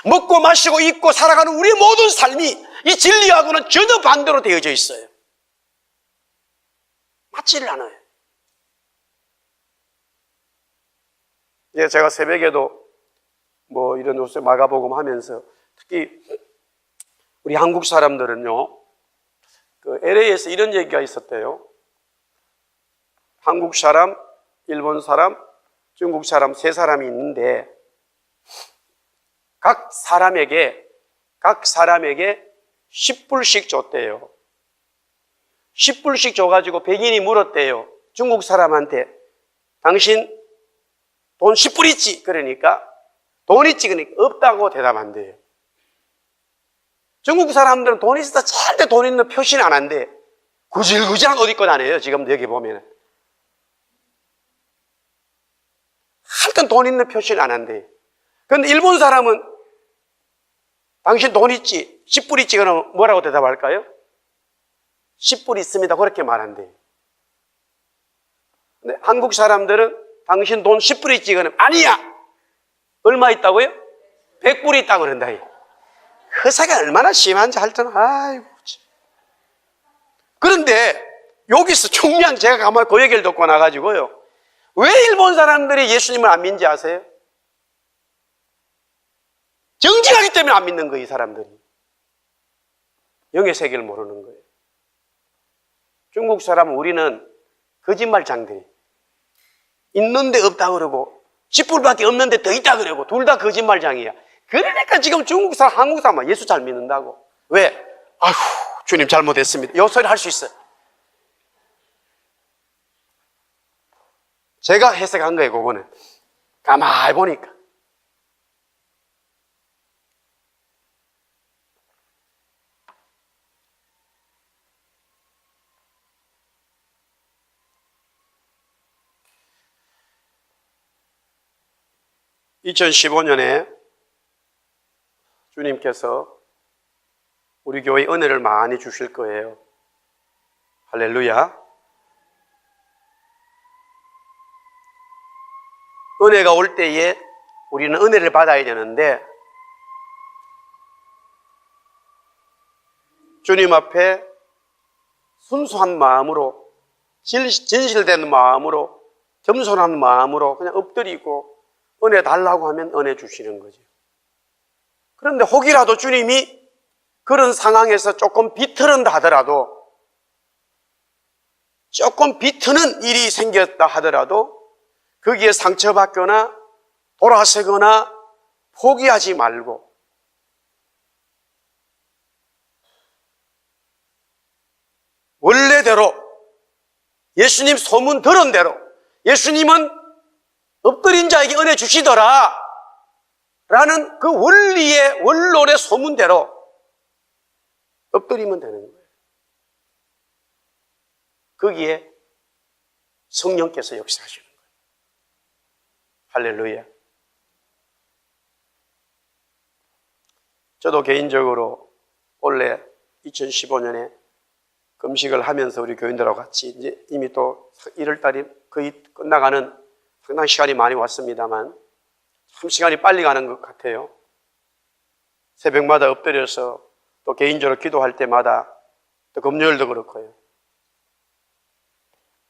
먹고 마시고 입고 살아가는 우리의 모든 삶이 이 진리하고는 전혀 반대로 되어져 있어요. 맞지를 않아요. 제가 새벽에도 뭐 이런 요새 마가복음 하면서 특히 우리 한국 사람들은요, 그 LA에서 이런 얘기가 있었대요. 한국 사람, 일본 사람, 중국 사람 세 사람이 있는데 각 사람에게 10불씩 줬대요. 10불씩 줘가지고 백인이 물었대요. 중국 사람한테 당신 돈 10불 있지? 그러니까 돈 있지? 그러니까 없다고 대답한대요. 중국 사람들은 돈 있어서 절대 돈 있는 표시는 안 한대. 구질구질한 옷 입고 다녀요. 지금 여기 보면은. 하여튼 돈 있는 표시를 안 한대. 그런데 일본 사람은 당신 돈 있지? 10불 있지? 그러면 뭐라고 대답할까요? 10불 있습니다. 그렇게 말한대. 근데 한국 사람들은 당신 돈 10불 있지? 그러면 아니야! 얼마 있다고요? 100불 있다고 그런다. 허세가 얼마나 심한지 할 때는, 아이고. 그런데 여기서 중요한, 제가 가만히 그 얘기를 듣고 나가지고요. 왜 일본 사람들이 예수님을 안 믿는지 아세요? 정직하기 때문에 안 믿는 거예요, 이 사람들이. 영의 세계를 모르는 거예요. 중국 사람은 우리는 거짓말장들이. 있는데 없다 그러고 10불밖에 없는데 더 있다 그러고 둘 다 거짓말장이야. 그러니까 지금 중국 사람, 한국 사람 예수 잘 믿는다고. 왜? 아휴, 주님 잘못했습니다. 요 소리 할 수 있어요. 제가 해석한 거예요, 그거는. 가만히 보니까. (2015년에) 주님께서 우리 교회에 은혜를 많이 주실 거예요. 할렐루야. 은혜가 올 때에 우리는 은혜를 받아야 되는데, 주님 앞에 순수한 마음으로, 진실된 마음으로, 겸손한 마음으로 그냥 엎드리고 은혜 달라고 하면 은혜 주시는 거죠. 그런데 혹이라도 주님이 그런 상황에서 조금 비틀은다 하더라도, 조금 비트는 일이 생겼다 하더라도 거기에 상처받거나 돌아서거나 포기하지 말고 원래대로 예수님 소문 들은 대로, 예수님은 엎드린 자에게 은혜 주시더라 라는 그 원리의, 원론의 소문대로 엎드리면 되는 거예요. 거기에 성령께서 역사하시는 거예요. 할렐루야. 저도 개인적으로 원래 2015년에 금식을 하면서 우리 교인들하고 같이, 이제 이미 또 1월달이 거의 끝나가는 상당히 시간이 많이 왔습니다만 참 시간이 빨리 가는 것 같아요. 새벽마다 엎드려서 또 개인적으로 기도할 때마다, 또 금요일도 그렇고요.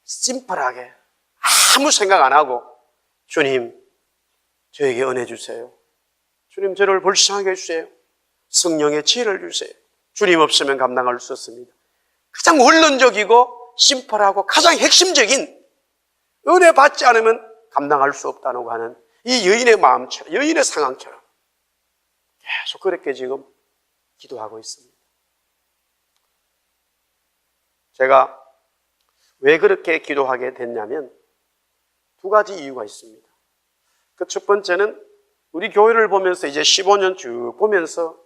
심플하게 아무 생각 안 하고, 주님 저에게 은혜 주세요. 주님 저를 불쌍하게 해주세요. 성령의 지혜를 주세요. 주님 없으면 감당할 수 없습니다. 가장 원론적이고 심플하고 가장 핵심적인, 은혜 받지 않으면 감당할 수 없다고 하는 이 여인의 마음처럼, 여인의 상황처럼 계속 그렇게 지금 기도하고 있습니다. 제가 왜 그렇게 기도하게 됐냐면 두 가지 이유가 있습니다. 그 첫 번째는 우리 교회를 보면서 이제 15년 쭉 보면서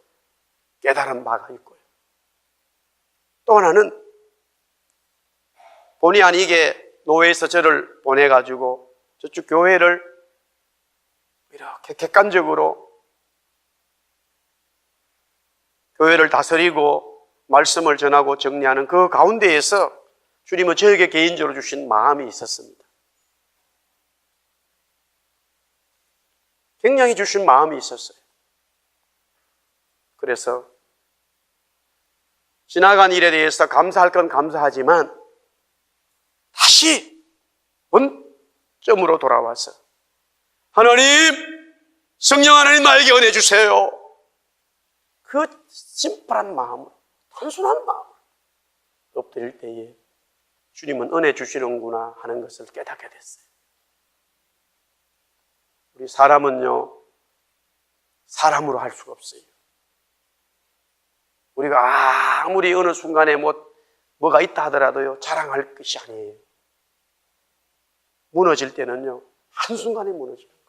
깨달은 바가 있고요. 또 하나는 본의 아니게 노예에서 저를 보내가지고 저쪽 교회를 이렇게 객관적으로 교회를 다스리고 말씀을 전하고 정리하는 그 가운데에서 주님은 저에게 개인적으로 주신 마음이 있었습니다. 굉장히 주신 마음이 있었어요. 그래서 지나간 일에 대해서 감사할 건 감사하지만 다시 원점으로 돌아와서 하나님, 성령 하나님 나에게 은혜 주세요. 그 심플한 마음, 단순한 마음 엎드릴 때에 주님은 은혜 주시는구나 하는 것을 깨닫게 됐어요. 우리 사람은요, 사람으로 할 수가 없어요. 우리가 아무리 어느 순간에 뭐가 있다 하더라도요, 자랑할 것이 아니에요. 무너질 때는요, 한순간에 무너지는 거예요.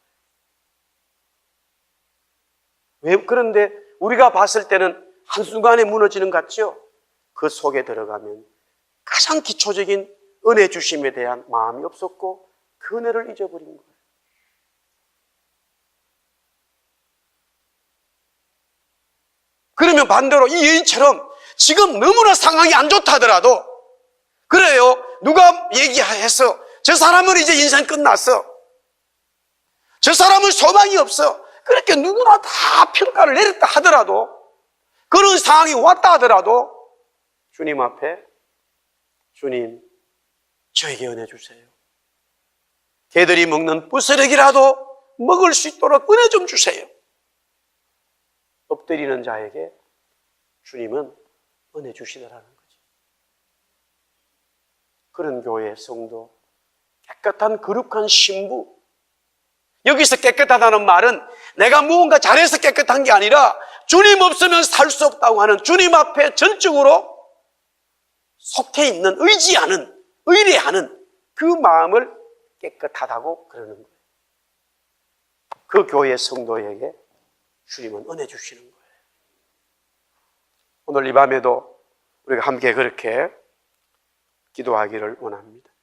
왜? 그런데 우리가 봤을 때는 한순간에 무너지는 것 같죠? 그 속에 들어가면 가장 기초적인 은혜 주심에 대한 마음이 없었고 그 은혜를 잊어버린 거예요. 그러면 반대로 이 여인처럼 지금 너무나 상황이 안 좋다 하더라도, 그래요, 누가 얘기해서 저 사람은 이제 인생 끝났어. 저 사람은 소망이 없어. 그렇게 누구나 다 평가를 내렸다 하더라도, 그런 상황이 왔다 하더라도 주님 앞에, 주님 저에게 은혜 주세요. 개들이 먹는 부스러기라도 먹을 수 있도록 은혜 좀 주세요. 엎드리는 자에게 주님은 은혜 주시더라는 거죠. 그런 교회의 성도, 깨끗한 거룩한 신부. 여기서 깨끗하다는 말은 내가 무언가 잘해서 깨끗한 게 아니라 주님 없으면 살 수 없다고 하는, 주님 앞에 전적으로 속해 있는, 의지하는, 의뢰하는 그 마음을 깨끗하다고 그러는 거예요. 그 교회의 성도에게 주님은 은혜 주시는 거예요. 오늘 이 밤에도 우리가 함께 그렇게 기도하기를 원합니다.